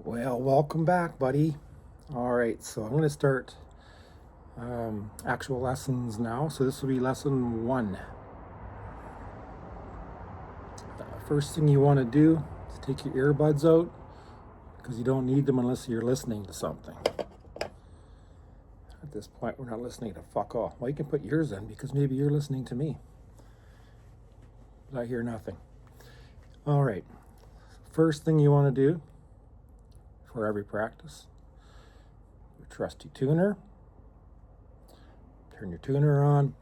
Well, welcome back, buddy. All right, so I'm going to start actual lessons now. So this will be lesson 1. First thing you want to do is take your earbuds out because you don't need them unless you're listening to something. At this point, we're not listening to fuck all. Well, you can put yours in because maybe you're listening to me. But I hear nothing. All right, first thing you want to do for every practice, your trusty tuner. Turn your tuner on,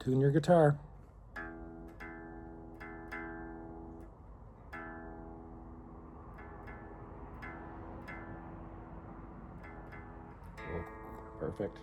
tune your guitar. Oh, perfect.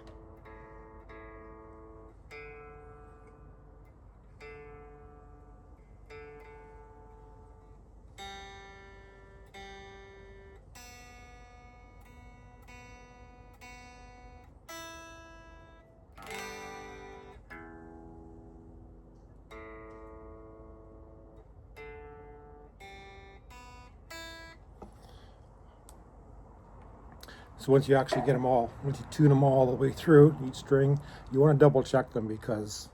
So once you actually get them all, once you tune them all the way through each string, you want to double check them because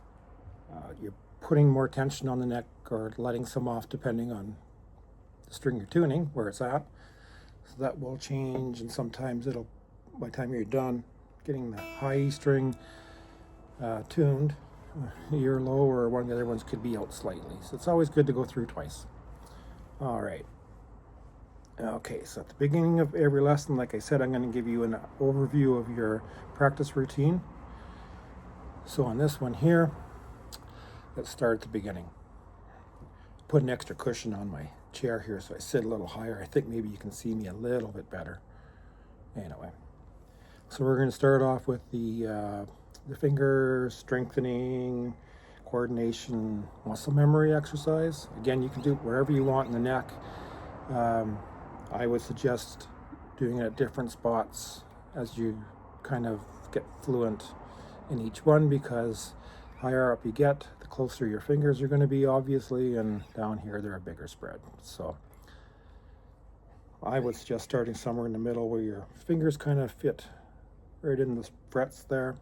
you're putting more tension on the neck or letting some off depending on the string you're tuning, where it's at. So that will change, and sometimes it'll, by the time you're done getting the high E string tuned, your low or one of the other ones could be out slightly. So it's always good to go through twice. All right. Okay, so at the beginning of every lesson, like I said, I'm going to give you an overview of your practice routine. So on this one here, let's start at the beginning. Put an extra cushion on my chair here so I sit a little higher. I think maybe you can see me a little bit better. Anyway, so we're going to start off with the finger strengthening, coordination, muscle memory exercise. Again, you can do it wherever you want in the neck. I would suggest doing it at different spots as you kind of get fluent in each one, because higher up you get, the closer your fingers are going to be, obviously, and down here they're a bigger spread. So I would suggest starting somewhere in the middle where your fingers kind of fit right in the frets there,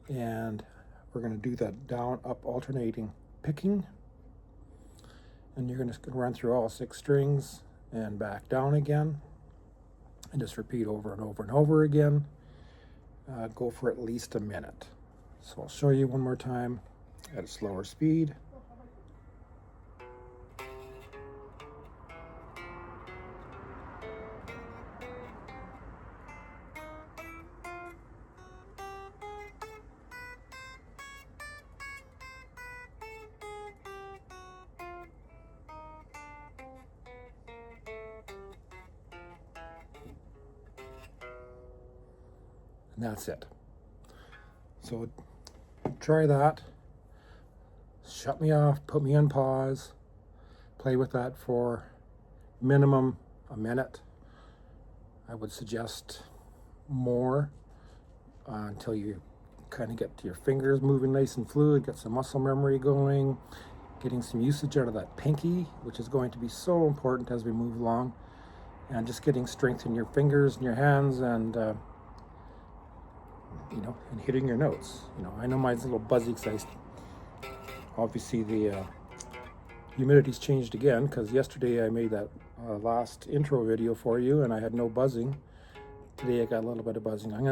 and we're going to do that down up alternating picking, and you're going to run through all 6 strings and back down again, and just repeat over and over and over again. Go for at least a minute. So I'll show you one more time at a slower speed. And that's it. So try that. Shut me off, put me on pause, play with that for minimum a minute. I would suggest more until you kind of get your fingers moving nice and fluid, get some muscle memory going, getting some usage out of that pinky, which is going to be so important as we move along, and just getting strength in your fingers and your hands, and and hitting your notes. I know mine's a little buzzy because obviously the humidity's changed again, because yesterday I made that last intro video for you and I had no buzzing. Today I got a little bit of buzzing. I'm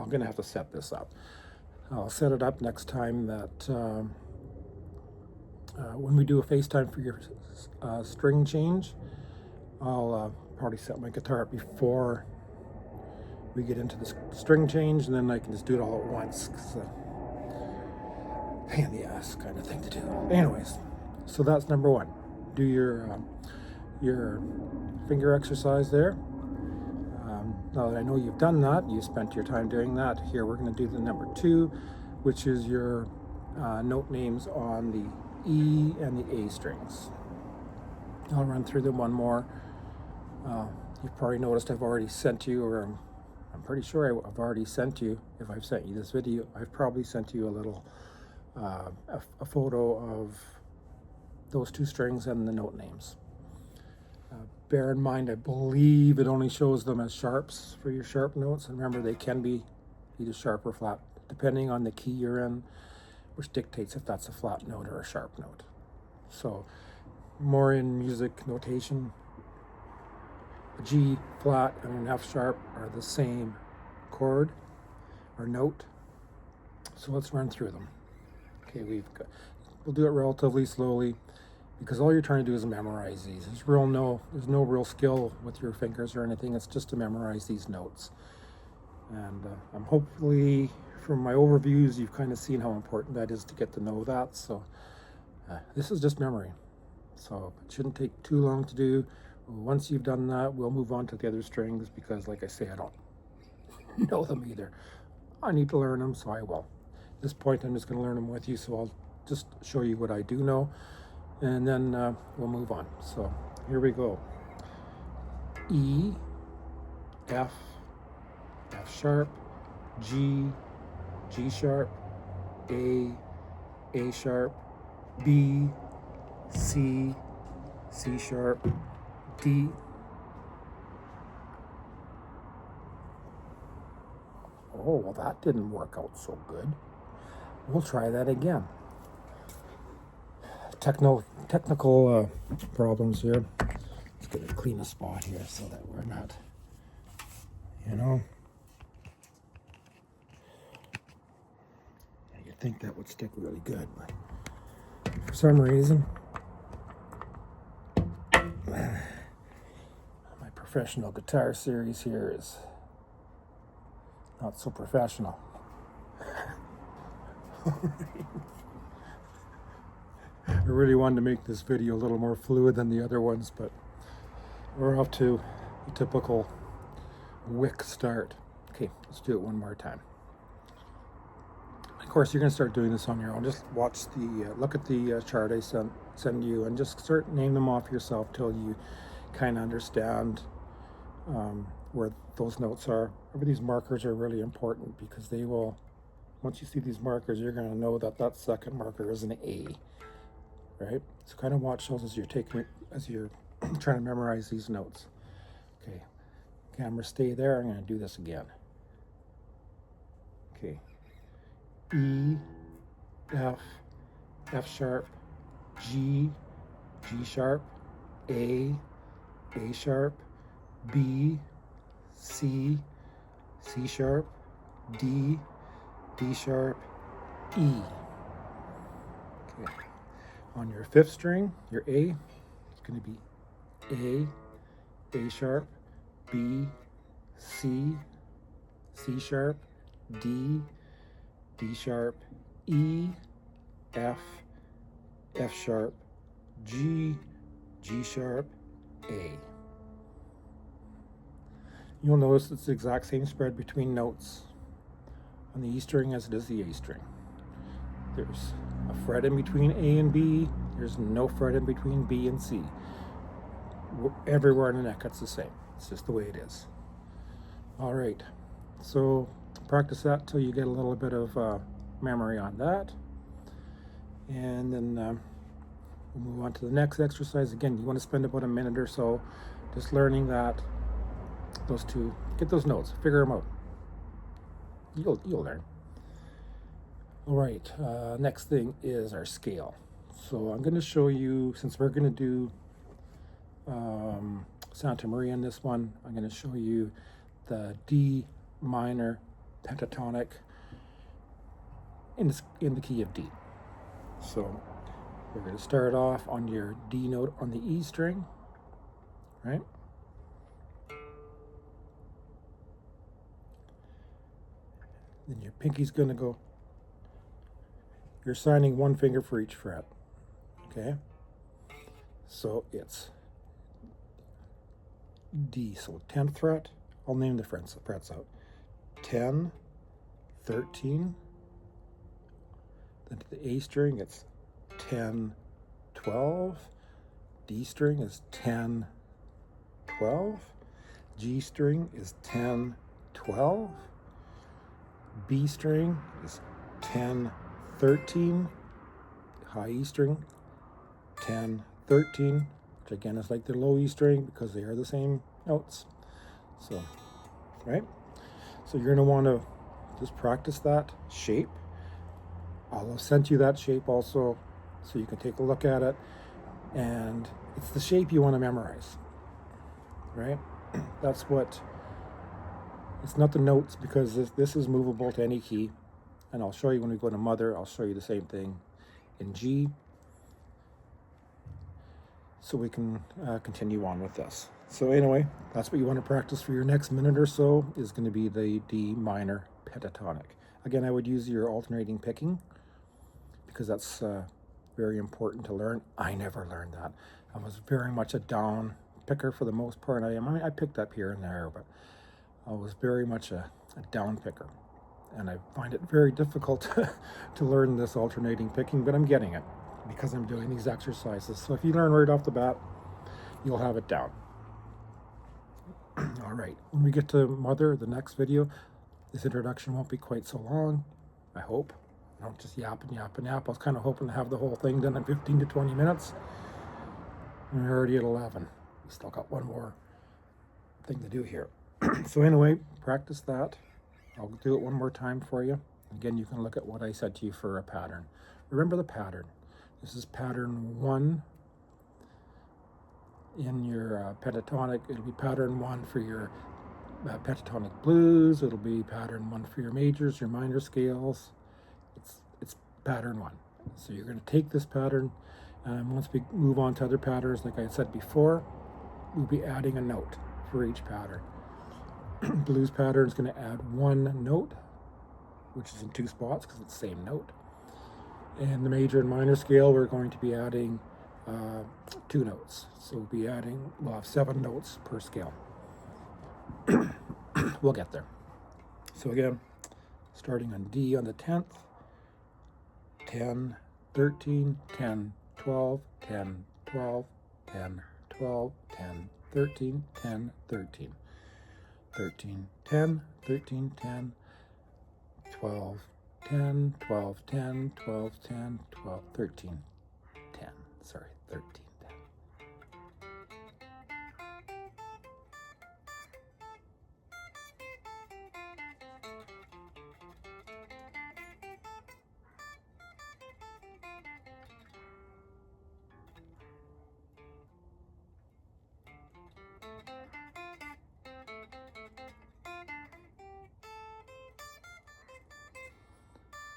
gonna have to set this up. I'll set it up next time that when we do a FaceTime for your string change, I'll probably set my guitar up before we get into the string change, and then I can just do it all at once. It's a pain in the ass kind of thing to do. Anyways, so that's number 1. Do your finger exercise there. Now that I know you've done that, you spent your time doing that, here we're going to do the number 2, which is your note names on the E and the A strings. I'll run through them one more. You've probably noticed I've already sent you, or I'm pretty sure I've already sent you, if I've sent you this video, I've probably sent you a little a photo of those 2 strings and the note names. Bear in mind, I believe it only shows them as sharps for your sharp notes. And remember, they can be either sharp or flat, depending on the key you're in, which dictates if that's a flat note or a sharp note. So more in music notation, a G flat and an F sharp are the same chord or note. So let's run through them. Okay, we'll do it relatively slowly, because all you're trying to do is memorize these. There's no real skill with your fingers or anything. It's just to memorize these notes. And I'm hopefully, from my overviews, you've kind of seen how important that is to get to know that. So this is just memory. So it shouldn't take too long to do. Once you've done that, we'll move on to the other strings, because like I say, I don't know them either. I need to learn them, so I will. At this point, I'm just going to learn them with you, so I'll just show you what I do know, and then we'll move on. So here we go. E, F, F sharp, G, G sharp, A sharp, B, C, C sharp, D. Oh, well, that didn't work out so good. We'll try that again. Technical problems here. Let's get a clean spot here so that we're not, you'd think that would stick really good, but for some reason, my professional guitar series here is not so professional. I really wanted to make this video a little more fluid than the other ones, but we're off to a typical wick start. Okay, let's do it one more time. Of course, you're going to start doing this on your own. Just watch look at the chart I send you, and just start name them off yourself till you kind of understand where those notes are. Remember, these markers are really important, because they will, once you see these markers, you're going to know that that second marker is an A, right? So kind of watch those as you're trying to memorize these notes. Okay, camera, stay there. I'm going to do this again. Okay, E, F, F sharp, G, G sharp, A sharp, B, C, C sharp, D, D sharp, E. Okay. On your fifth string, your A, it's going to be A sharp, B, C, C sharp, D, D sharp, E, F, F sharp, G, G sharp, A. You'll notice it's the exact same spread between notes on the E string as it is the A string. There's a fret in between A and B. There's no fret in between B and C. Everywhere in the neck, it's the same. It's just the way it is. All right, so practice that till you get a little bit of memory on that. And then we'll move on to the next exercise. Again, you want to spend about a minute or so just learning that, those two, get those notes, figure them out. You'll learn. All right, next thing is our scale. So I'm going to show you, since we're going to do Santa Maria in this one, I'm going to show you the D minor pentatonic in the key of D. So we're going to start off on your D note on the E string, right? Then your pinky's going to go, you're signing one finger for each fret, okay? So it's D, so 10th fret, I'll name the frets out. 10, 13, then to the A string it's 10, 12, D string is 10, 12, G string is 10, 12, B string is 10, 13, high E string, 10, 13, which again is like the low E string because they are the same notes. So, right? So you're going to want to just practice that shape. I'll have sent you that shape also so you can take a look at it. And it's the shape you want to memorize, right? That's what, it's not the notes, because this is movable to any key. And I'll show you when we go to mother, I'll show you the same thing in G. So we can continue on with this. So anyway, that's what you want to practice for your next minute or so, is going to be the D minor pentatonic. Again, I would use your alternating picking because that's very important to learn. I never learned that. I was very much a down picker for the most part. I picked up here and there, but I was very much a down picker. And I find it very difficult to learn this alternating picking, but I'm getting it because I'm doing these exercises. So if you learn right off the bat, you'll have it down. All right, when we get to mother, the next video, this introduction won't be quite so long, I hope. I don't just yap and yap and yap. I was kind of hoping to have the whole thing done in 15 to 20 minutes. And we're already at 11. We still got one more thing to do here. So anyway, practice that. I'll do it one more time for you. Again, you can look at what I said to you for a pattern. Remember the pattern. This is pattern 1 in your pentatonic. It'll be pattern 1 for your pentatonic blues. It'll be pattern 1 for your majors, your minor scales. It's pattern 1. So you're going to take this pattern, and once we move on to other patterns, like I said before, we'll be adding a note for each pattern. Blues pattern is going to add 1 note, which is in 2 spots because it's the same note. And the major and minor scale, we're going to be adding 2 notes. So we'll have 7 notes per scale. We'll get there. So again, starting on D on the 10th, 10, 13, 10, 12, 10, 12, 10, 12, 10, 13, 10, 13. 13, 10, 13, 10, 12, 10, 12, 10, 12, 10, 12, 13, 10. Sorry, 13, 10.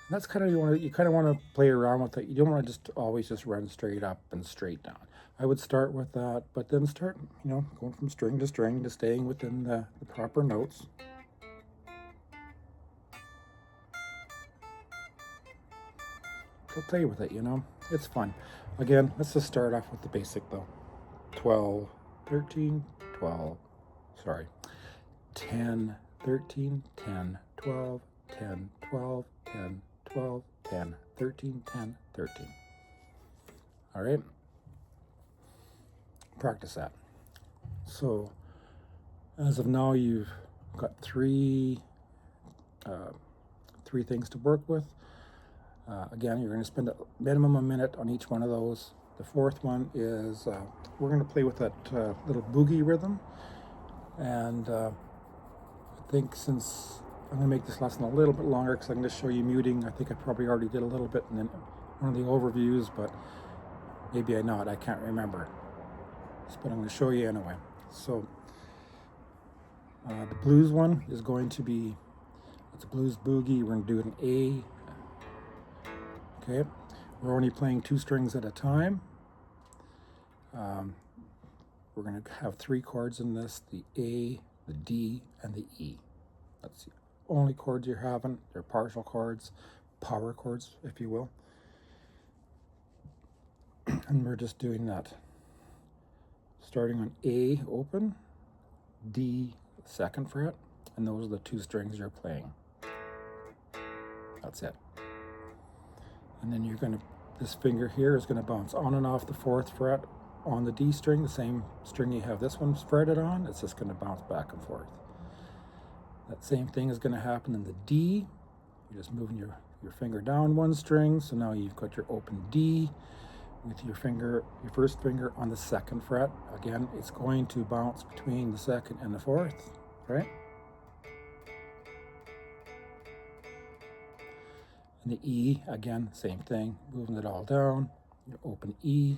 And that's kind of, you kind of want to play around with it. You don't want to just always just run straight up and straight down. I would start with that, but then start, going from string to staying within the proper notes. So play with it, it's fun. Again, let's just start off with the basic though. 12, 13, 12, 10, 13, 10, 12, 10, 12, 10, 12, 10, 13, 10, 13. All right? Practice that. So, as of now, you've got three things to work with. Again, you're going to spend a minimum a minute on each one of those. The fourth one is we're going to play with that little boogie rhythm. And I think since I'm going to make this lesson a little bit longer because I'm going to show you muting. I think I probably already did a little bit in one of the overviews, but maybe I not. I can't remember. But I'm going to show you anyway. So the blues one is going to be, it's a blues boogie. We're going to do an A. Okay. We're only playing 2 strings at a time. We're going to have 3 chords in this, the A, the D, and the E. That's the only chords you're having. They're partial chords, power chords, if you will. And we're just doing that. Starting on A open, D 2nd fret, and those are the 2 strings you're playing. That's it. And then you're going to, this finger here is going to bounce on and off the 4th fret on the D string, the same string you have this one fretted on. It's just going to bounce back and forth. That same thing is going to happen in the D. You're just moving your finger down 1 string, so now you've got your open D. with your first finger on the second fret. Again, it's going to bounce between the second and the fourth, right? And the E, again, same thing, moving it all down. You open E,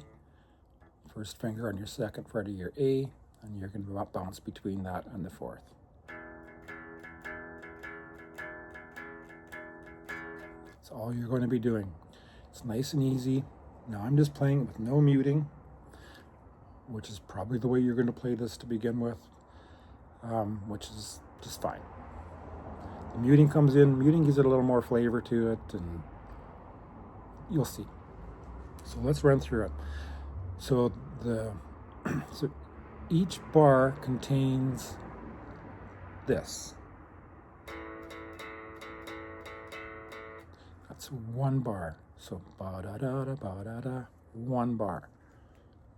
first finger on your second fret of your A, and you're going to bounce between that and the fourth. That's all you're going to be doing. It's nice and easy. Now I'm just playing with no muting, which is probably the way you're going to play this to begin with, which is just fine. The muting comes in, muting gives it a little more flavor to it, and you'll see. So let's run through it. So each bar contains this. That's one bar. So ba da da da ba da da, one bar.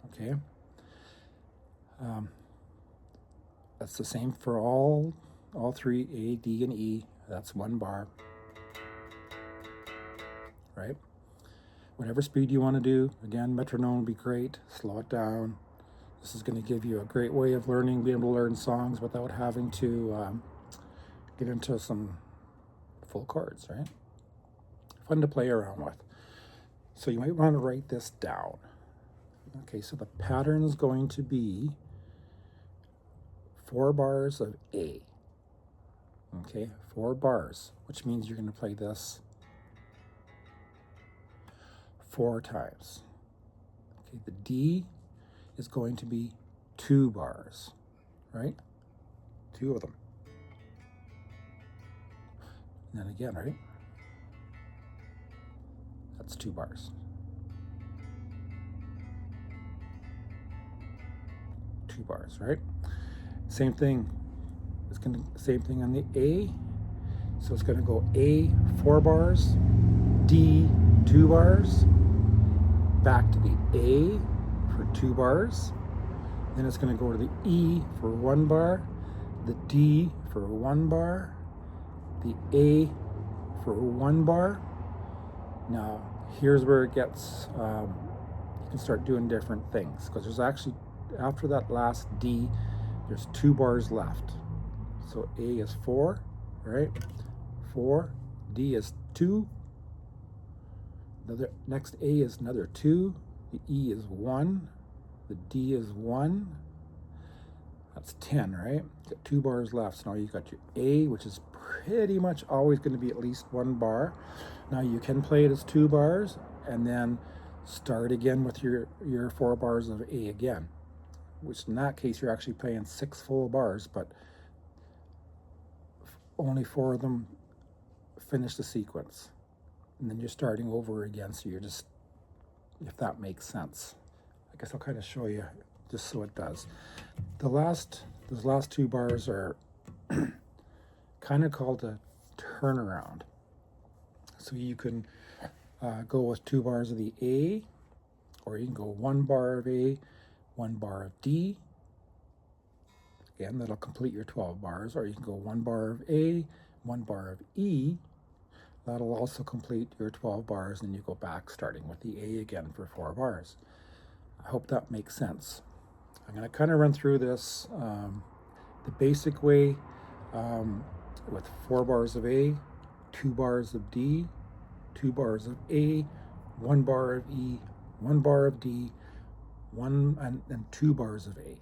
Okay. That's the same for all three, A, D, and E. That's one bar. Right? Whatever speed you want to do. Again, metronome would be great. Slow it down. This is going to give you a great way of learning, being able to learn songs without having to get into some full chords, right? Fun to play around with. So you might want to write this down. Okay, so the pattern is going to be 4 bars of A. Okay, 4 bars, which means you're going to play this 4 times. Okay, the D is going to be 2 bars, right? 2 of them. And then again, right? That's 2 bars. 2 bars, right? Same thing. Same thing on the A. So it's going to go A 4 bars, D 2 bars, back to the A for 2 bars. Then it's going to go to the E for 1 bar, the D for 1 bar, the A for 1 bar. Now, here's where it gets, you can start doing different things, because there's actually, after that last D, there's 2 bars left. So A is 4, right? 4, D is 2, the next A is another 2, the E is 1, the D is 1, that's 10, right? Got 2 bars left. So now you've got your A, which is pretty much always going to be at least 1 bar. Now you can play it as 2 bars and then start again with your 4 bars of A again, which in that case you're actually playing 6 full bars, but only 4 of them finish the sequence. And then you're starting over again, so you're just, if that makes sense. I guess I'll kind of show you just so it does. Those last 2 bars are kind of called a turnaround. So you can go with 2 bars of the A, or you can go 1 bar of A, 1 bar of D. Again, that'll complete your 12 bars. Or you can go 1 bar of A, 1 bar of E. That'll also complete your 12 bars, and you go back starting with the A again for 4 bars. I hope that makes sense. I'm going to kind of run through this the basic way with 4 bars of A, 2 bars of D, 2 bars of A, 1 bar of E, 1 bar of D, and 2 bars of A.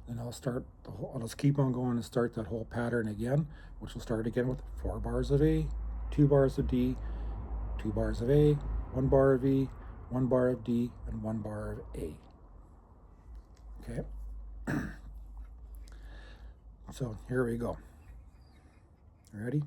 Then I'll just keep on going and start that whole pattern again, which will start again with 4 bars of A, 2 bars of D, 2 bars of A, 1 bar of E, 1 bar of D, and 1 bar of A. Okay. So here we go. Ready?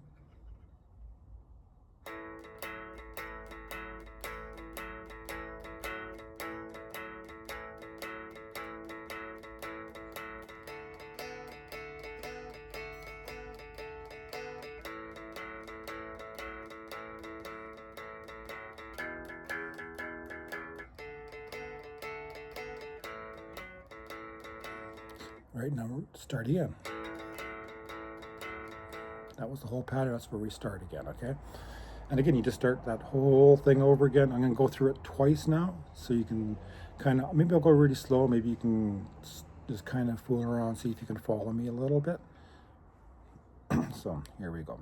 Right, now we'll start again. That was the whole pattern. That's where we start again, okay? And again, you just start that whole thing over again. I'm going to go through it twice now, so you can kind of, maybe I'll go really slow. Maybe you can just kind of fool around, see if you can follow me a little bit. So here we go.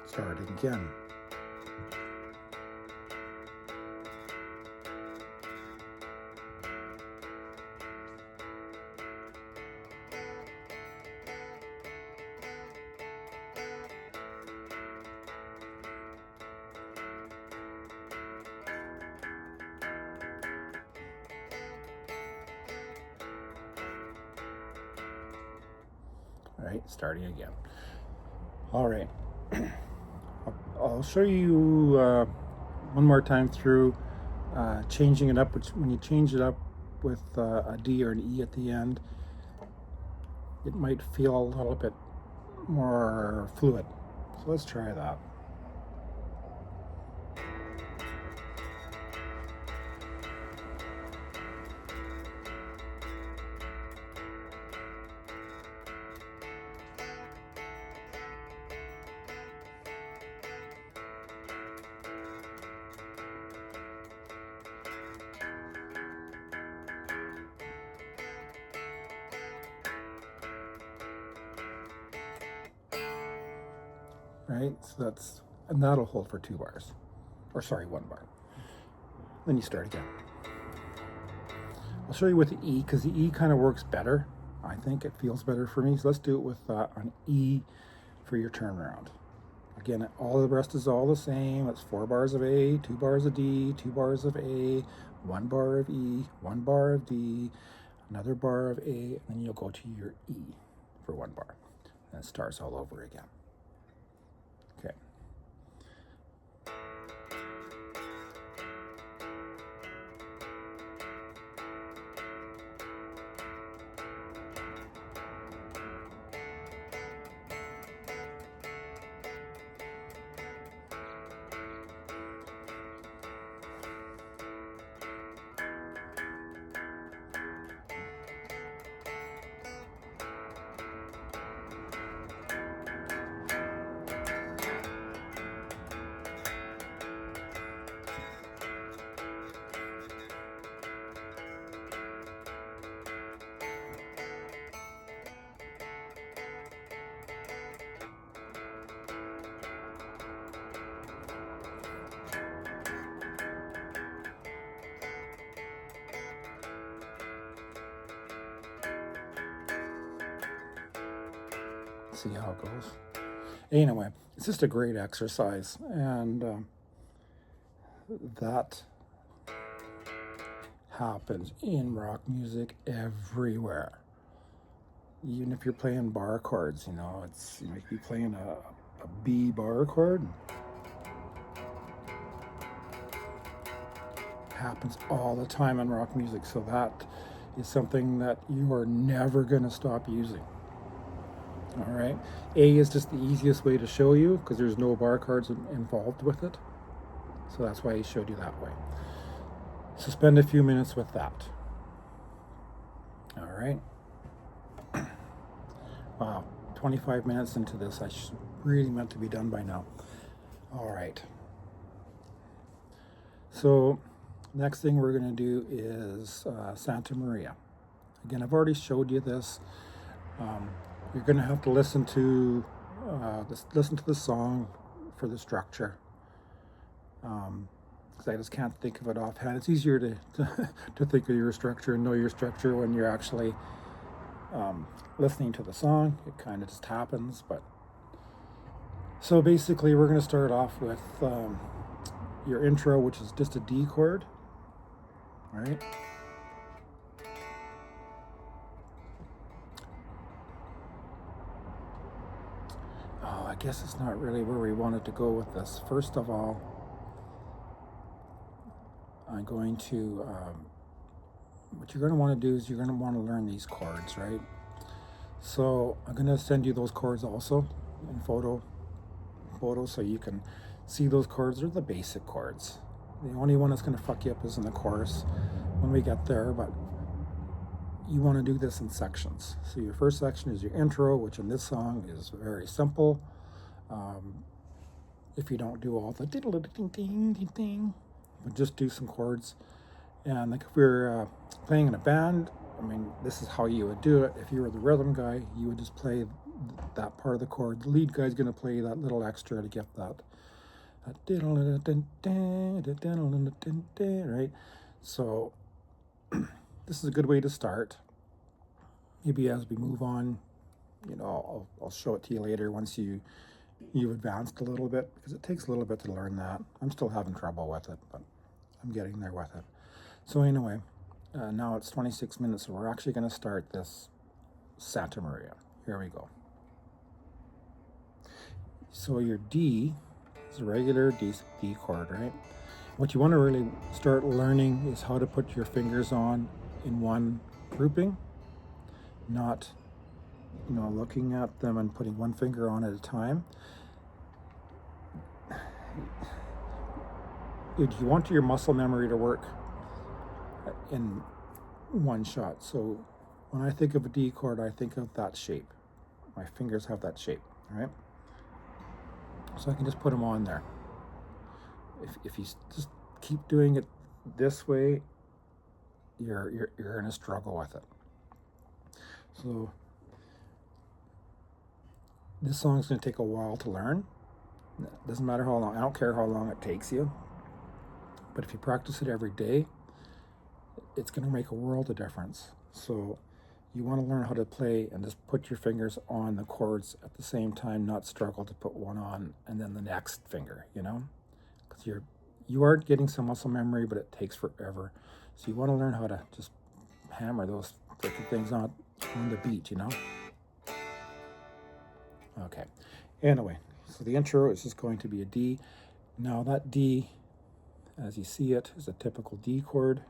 Starting again. All right, starting again. All right. I'll show you one more time through changing it up, which when you change it up with a D or an E at the end, it might feel a little bit more fluid. So let's try that. Right, so and that'll hold for 2 bars, or sorry, 1 bar. Then you start again. I'll show you with the E, because the E kind of works better. I think it feels better for me. So let's do it with an E for your turnaround. Again, all the rest is all the same. It's 4 bars of A, 2 bars of D, 2 bars of A, 1 bar of E, 1 bar of D, another bar of A, and then you'll go to your E for 1 bar. And it starts all over again. Okay. See how it goes. Anyway, it's just a great exercise, and that happens in rock music everywhere. Even if you're playing bar chords, you know, you might be playing a B bar chord. It happens all the time in rock music, so that is something that you are never going to stop using. All right, A is just the easiest way to show you because there's no bar chords involved with it. So that's why he showed you that way. So spend a few minutes with that. All right. Wow, 25 minutes into this. I really meant to be done by now. All right. So next thing we're going to do is Santa Maria. Again, I've already showed you this. You're going to have to listen to the song for the structure, because I just can't think of it offhand. It's easier to think of your structure and know your structure when you're actually listening to the song. It kind of just happens. But so basically, we're going to start off with your intro, which is just a D chord. All right. I guess it's not really where we wanted to go with this. First of all, I'm going to, what you're going to want to do is you're going to want to learn these chords, right? So I'm going to send you those chords also in photo so you can see those chords. They're the basic chords. The only one that's going to fuck you up is in the chorus when we get there, but you want to do this in sections. So your first section is your intro, which in this song is very simple. If you don't do all the diddle ding ding ding ding, but just do some chords. And like if we're playing in a band, I mean, this is how you would do it. If you were the rhythm guy, you would just play that part of the chord. The lead guy's going to play that little extra to get that right? So this is a good way to start. Maybe as we move on, you know, I'll show it to you later once you've advanced a little bit, because it takes a little bit to learn that. I'm still having trouble with it, but I'm getting there with it. So anyway, now it's 26 minutes, so we're actually going to start this Santa Maria. Here we go. So your D is a regular D chord, right? What you want to really start learning is how to put your fingers on in one grouping, not, you know, looking at them and putting one finger on at a time. You want your muscle memory to work in one shot. So when I think of a D chord, I think of that shape. My fingers have that shape, right? So I can just put them on there. If you just keep doing it this way, you're going to struggle with it. So this song's going to take a while to learn. It doesn't matter how long. I don't care how long it takes you. But if you practice it every day, it's going to make a world of difference. So you want to learn how to play and just put your fingers on the chords at the same time, not struggle to put one on and then the next finger, you know? Because you are getting some muscle memory, but it takes forever. So you want to learn how to just hammer those different things on the beat, you know? Okay. Anyway, so the intro is just going to be a D. Now that D, as you see it, is a typical D chord.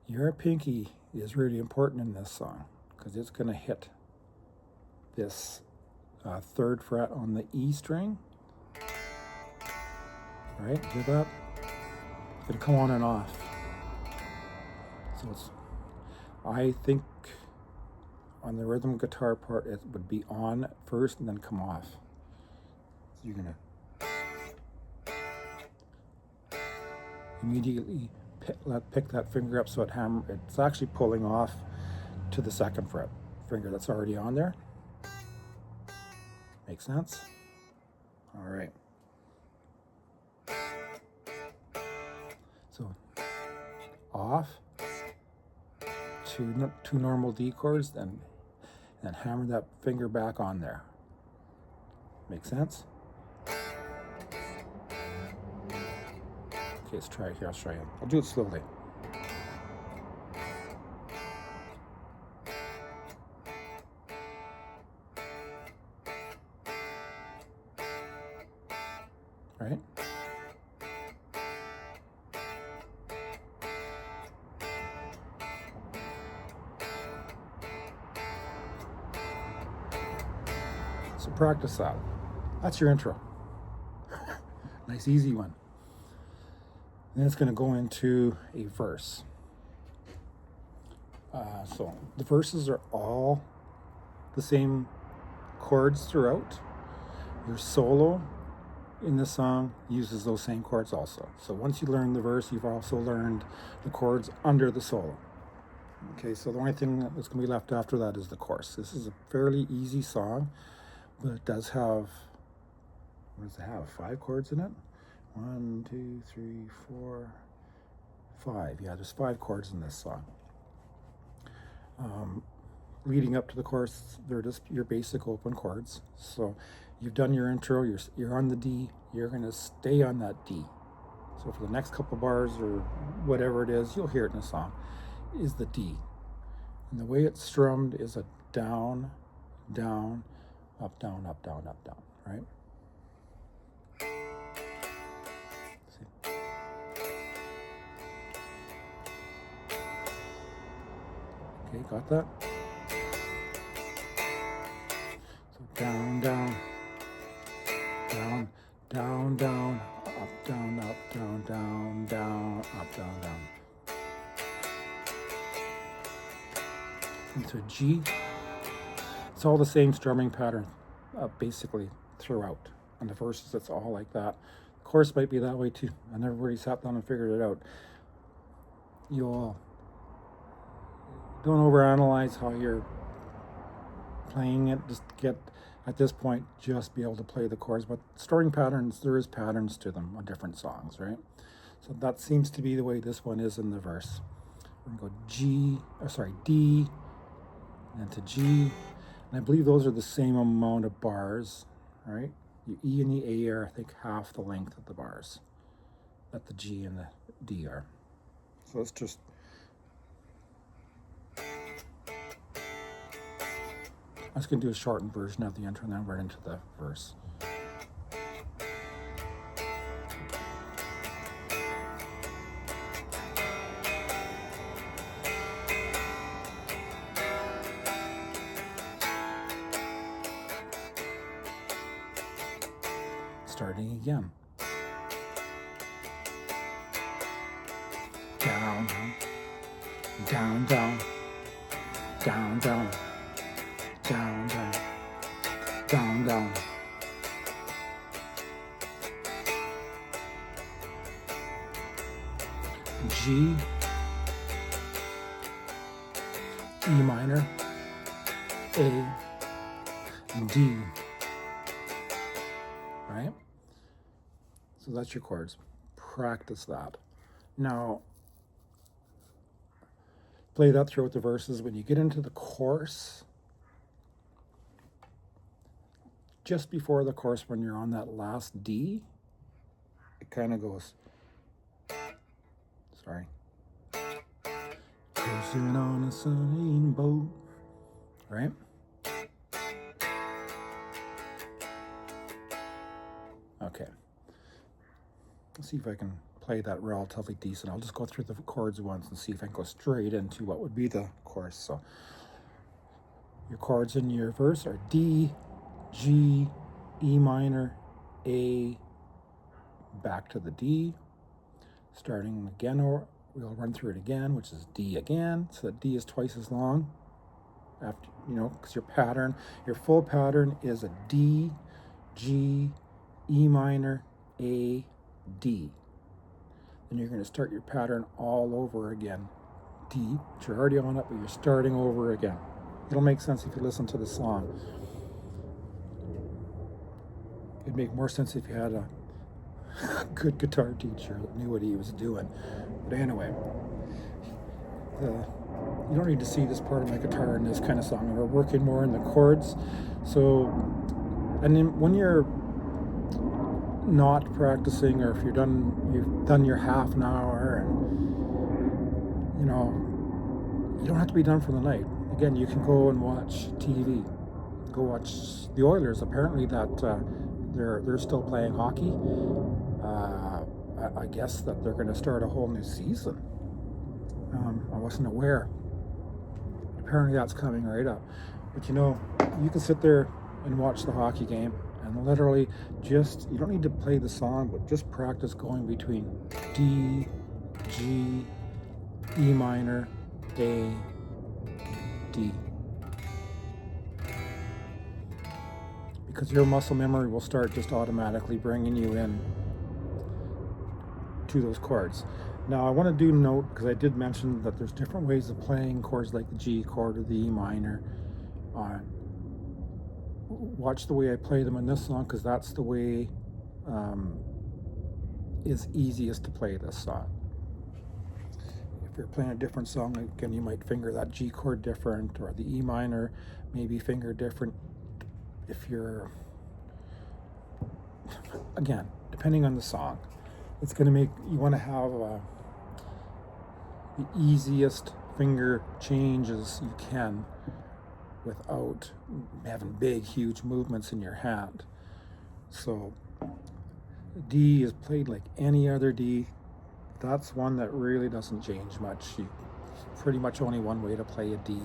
Your pinky is really important in this song because it's going to hit this third fret on the E string. Right? Hear that? It's going to come on and off. So it's, I think on the rhythm guitar part, it would be on first and then come off. So you're going to immediately pick that finger up so it's actually pulling off to the second fret finger that's already on there. Make sense? All right. So off, two normal D chords, then hammer that finger back on there. Make sense? Okay, let's try it here. I'll show you. I'll do it slowly. Right? So practice that. That's your intro. Nice easy one. Then it's going to go into a verse. So the verses are all the same chords throughout. Your solo in the song uses those same chords also. So once you learn the verse, you've also learned the chords under the solo. Okay, so the only thing that's going to be left after that is the chorus. This is a fairly easy song, but it does have, what does it have? 5 chords in it? 1, 2, 3, 4, 5. Yeah, there's 5 chords in this song. Leading up to the chorus, they're just your basic open chords. So you've done your intro, you're on the D, you're going to stay on that D. So for the next couple bars or whatever it is, you'll hear it in the song, is the D. And the way it's strummed is a down, down, up, down, up, down, up, down, right? See? Okay, got that? So down, down, down, down, down, up, down, up, down, down, down, up, down, down. Into a G. It's all the same strumming pattern, basically throughout. On the verses, it's all like that. The chorus might be that way too, and everybody sat down and figured it out. You'll don't overanalyze how you're playing it. Just get, at this point, just be able to play the chords. But strumming patterns, there is patterns to them on different songs, right? So that seems to be the way this one is in the verse. We're gonna go D, and to G, and I believe those are the same amount of bars, right? The E and the A are, I think, half the length of the bars that the G and the D are. So let's just I'm just going to do a shortened version of the intro and then right into the verse. Starting again. Down, down, down, down, down, down, down, down, down. G, E minor, A, D. Right? So that's your chords. Practice that. Now, play that throughout the verses. When you get into the chorus, just before the chorus, when you're on that last D, it kind of goes, sorry. Cruising on a sunny boat, right? Okay. Let's see if I can play that relatively decent. I'll just go through the chords once and see if I can go straight into what would be the chorus. So your chords in your verse are D, G, E minor, A, back to the D, starting again, or we'll run through it again, which is D again, so that D is twice as long after, because your full pattern is a D, G, E minor, A, D. Then you're going to start your pattern all over again. D, but you're already on it, but you're starting over again. It'll make sense if you listen to the song. It'd make more sense if you had a good guitar teacher that knew what he was doing. But anyway, you don't need to see this part of my guitar in this kind of song. We're working more in the chords. So, and then when you're not practicing, or if you've done your half an hour, and you don't have to be done for the night. Again, you can go and watch TV. Go watch the Oilers. Apparently that they're still playing hockey. I guess that they're going to start a whole new season. I wasn't aware. Apparently that's coming right up. But you can sit there and watch the hockey game and literally just, you don't need to play the song, but just practice going between D, G, E minor, A, D. Because your muscle memory will start just automatically bringing you in to those chords. Now I want to do note, because I did mention that there's different ways of playing chords like the G chord or the E minor. Watch the way I play them in this song, because that's the way is easiest to play this song. If you're playing a different song, again, you might finger that G chord different, or the E minor maybe finger different. If you're, again, depending on the song, it's going to make you want to have the easiest finger changes you can without having big, huge movements in your hand. So D is played like any other D. That's one that really doesn't change much. pretty much only one way to play a D.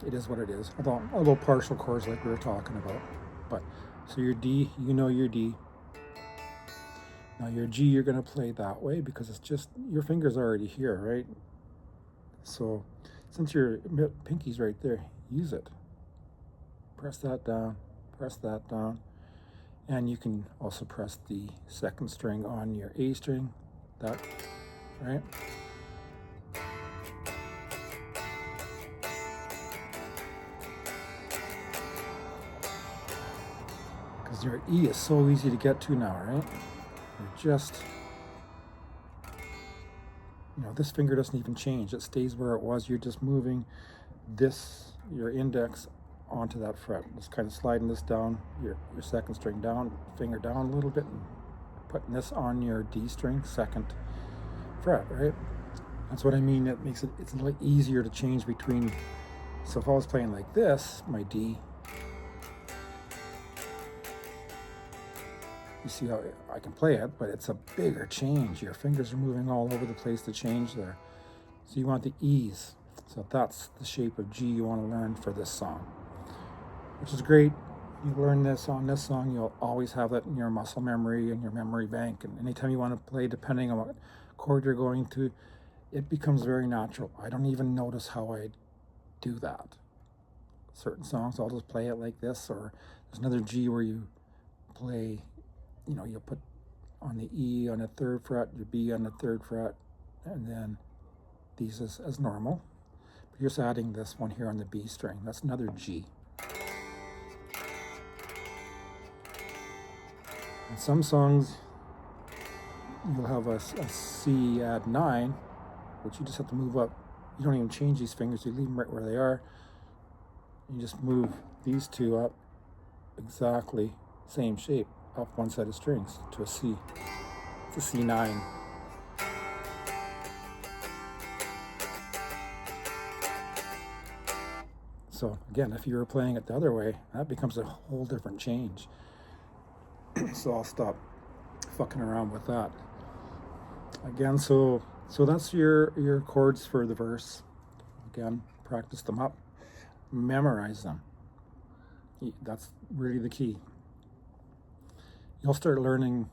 It is what it is. Although partial chords like we were talking about. But so your D, you know your D. Now your G, you're going to play that way because it's just your finger's already here, right? So since your pinky's right there, use it. Press that down, and you can also press the second string on your A string, that, right? Because your E is so easy to get to now, right? You're just, this finger doesn't even change. It stays where it was. You're just moving this, your index, onto that fret. Just kind of sliding this down, your second string down, finger down a little bit, and putting this on your D string, second fret, right? That's what I mean. It makes it's a little easier to change between. So if I was playing like this, my D, you see how I can play it, but it's a bigger change. Your fingers are moving all over the place to change there. So you want the E's. So that's the shape of G you want to learn for this song, which is great. You learn this on this song, you'll always have that in your muscle memory and your memory bank. And anytime you want to play, depending on what chord you're going to, it becomes very natural. I don't even notice how I do that. Certain songs, I'll just play it like this, or there's another G where you play, you'll put on the E on the third fret, your B on the third fret, and then these as normal. But you're just adding this one here on the B string. That's another G. In some songs, you'll have a C add 9, which you just have to move up. You don't even change these fingers. You leave them right where they are. You just move these two up exactly same shape, up one set of strings to a C. It's a C9. So again, if you were playing it the other way, that becomes a whole different change. So I'll stop fucking around with that. Again, so that's your chords for the verse. Again, practice them up, memorize them. That's really the key. You'll start learning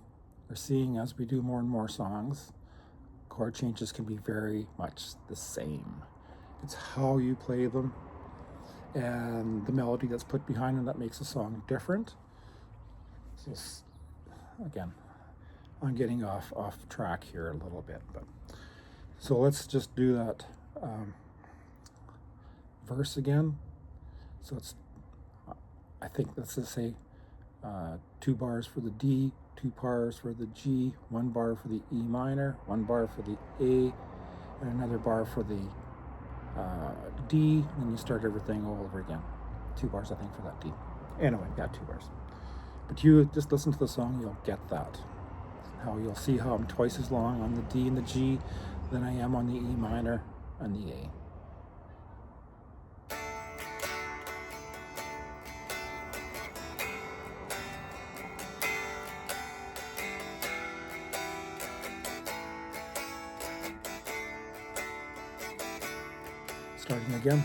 or seeing as we do more and more songs, chord changes can be very much the same. It's how you play them and the melody that's put behind them that makes a song different. So again, I'm getting off track here a little bit, but so let's just do that verse again. So it's, I think let's just say 2 bars for the D, 2 bars for the G, 1 bar for the E minor, 1 bar for the A, and another bar for the D, and then you start everything all over again. 2 bars, I think, for that D. Anyway, yeah, 2 bars. But you just listen to the song, you'll get that. How you'll see how I'm twice as long on the D and the G than I am on the E minor and the A. Starting again.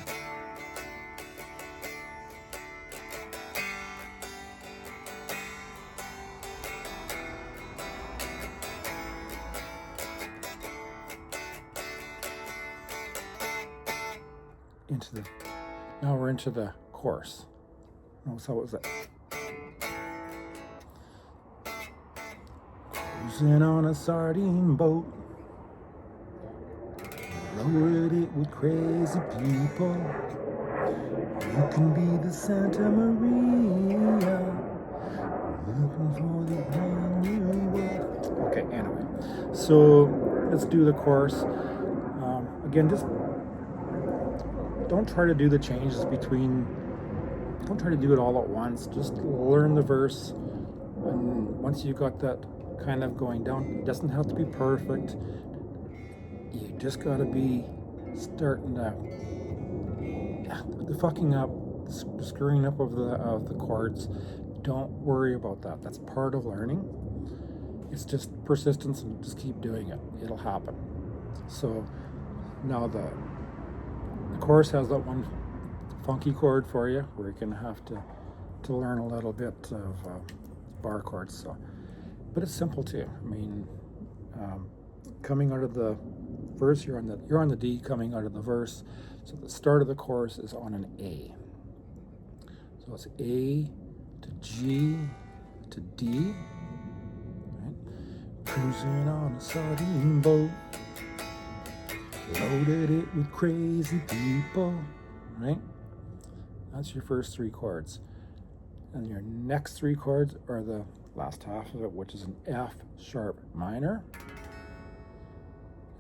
Now we're into the chorus. Notice how it was that. Cruising on a sardine boat, loaded it with crazy people. You can be the Santa Maria, looking for the brand new world. Okay, anyway, so let's do the chorus. Again, just don't try to do the changes between, don't try to do it all at once. Just learn the verse, and once you've got that kind of going down, it doesn't have to be perfect. You just got to be starting to, the fucking up, the screwing up of the chords. Don't worry about that. That's part of learning. It's just persistence and just keep doing it. It'll happen. So Now the chorus has that one funky chord for you, where you're gonna have to learn a little bit of bar chords. So, but it's simple too. I mean, coming out of the verse, you're on the D. Coming out of the verse, so the start of the chorus is on an A. So it's A to G to D. Right? Cruising on a sardine boat, loaded it with crazy people. Right? That's your first three chords. And your next three chords are the last half of it, which is an F sharp minor.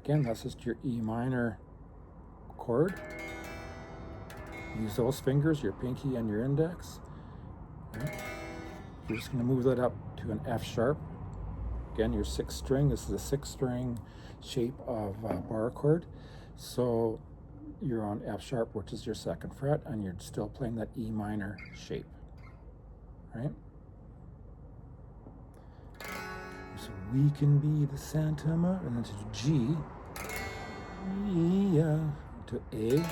Again, that's just your E minor chord. Use those fingers, your pinky and your index. Right? You're just going to move that up to an F sharp. Again, your sixth string. This is a sixth string shape of bar chord. So you're on F sharp, which is your second fret, and you're still playing that E minor shape. Right? So we can be the Santa Mar, and then to G, to A,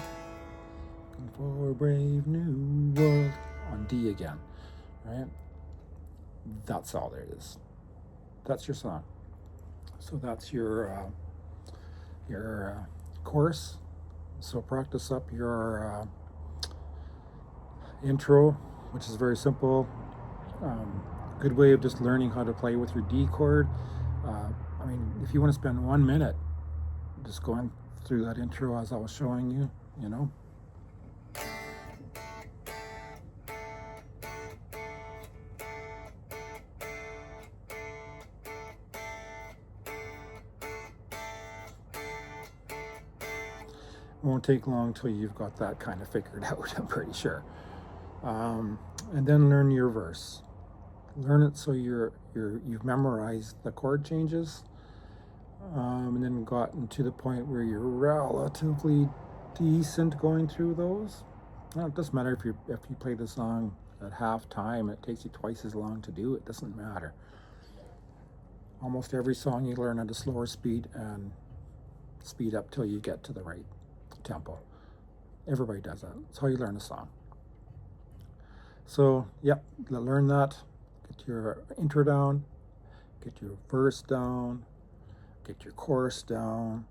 for a brave new world, on D again. Right? That's all there is. That's your song. So that's your chorus. So practice up your intro, which is very simple. Good way of just learning how to play with your D chord. I mean, if you want to spend 1 minute just going through that intro as I was showing you, you know. It won't take long till you've got that kind of figured out, I'm pretty sure. And then learn your verse. Learn it so you've memorized the chord changes, and then gotten to the point where you're relatively decent going through those. Well, it doesn't matter if you play the song at half time, it takes you twice as long to do it. Doesn't matter. Almost every song you learn at a slower speed and speed up till you get to the right tempo. Everybody does that. That's how you learn a song. So, yep, learn that. Get your intro down, get your verse down, get your chorus down.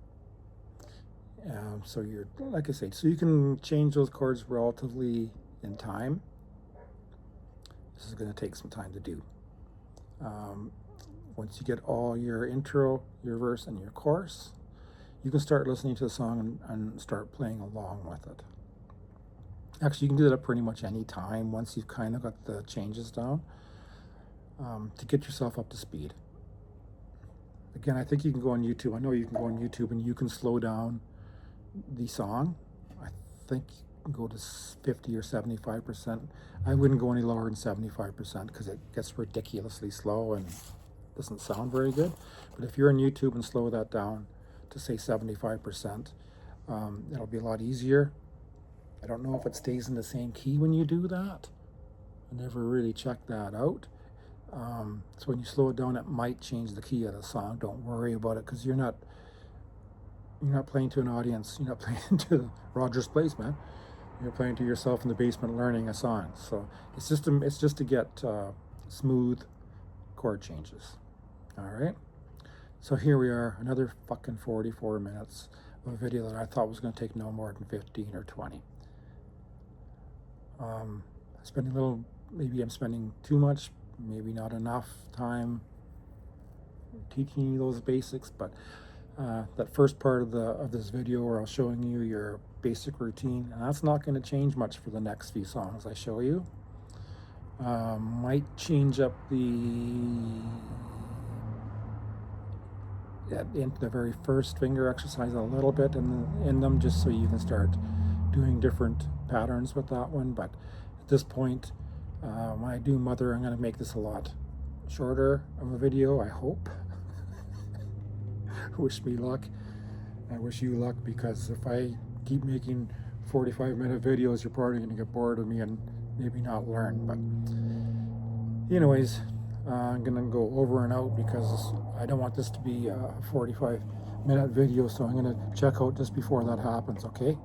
So you're, like I say, so you can change those chords relatively in time. This is going to take some time to do. Once you get all your intro, your verse, and your chorus, you can start listening to the song and start playing along with it. Actually, you can do that at pretty much any time once you've kind of got the changes down, to get yourself up to speed. Again, I think you can go on YouTube. I know you can go on YouTube and you can slow down the song. I think you can go to 50 or 75%. I wouldn't go any lower than 75% because it gets ridiculously slow and doesn't sound very good. But if you're on YouTube and slow that down to say 75%, it'll be a lot easier. I don't know if it stays in the same key when you do that. I never really checked that out. So when you slow it down, it might change the key of the song. Don't worry about it, because you're not playing to an audience. You're not playing to Rogers Place, man. You're playing to yourself in the basement learning a song. So it's just to get smooth chord changes. All right. So here we are, another fucking 44 minutes of a video that I thought was going to take no more than 15 or 20. Maybe I'm spending too much, maybe not enough time teaching you those basics, but that first part of this video where I was showing you your basic routine, and that's not going to change much for the next few songs I show you. Might change up into the very first finger exercise a little bit in them, just so you can start doing different patterns with that one. But at this point, when I do Mother, I'm going to make this a lot shorter of a video, I hope. Wish me luck. I wish you luck, because if I keep making 45-minute videos, you're probably going to get bored of me and maybe not learn. But anyways, I'm going to go over and out because I don't want this to be a 45 minute video, so I'm going to check out just before that happens, okay?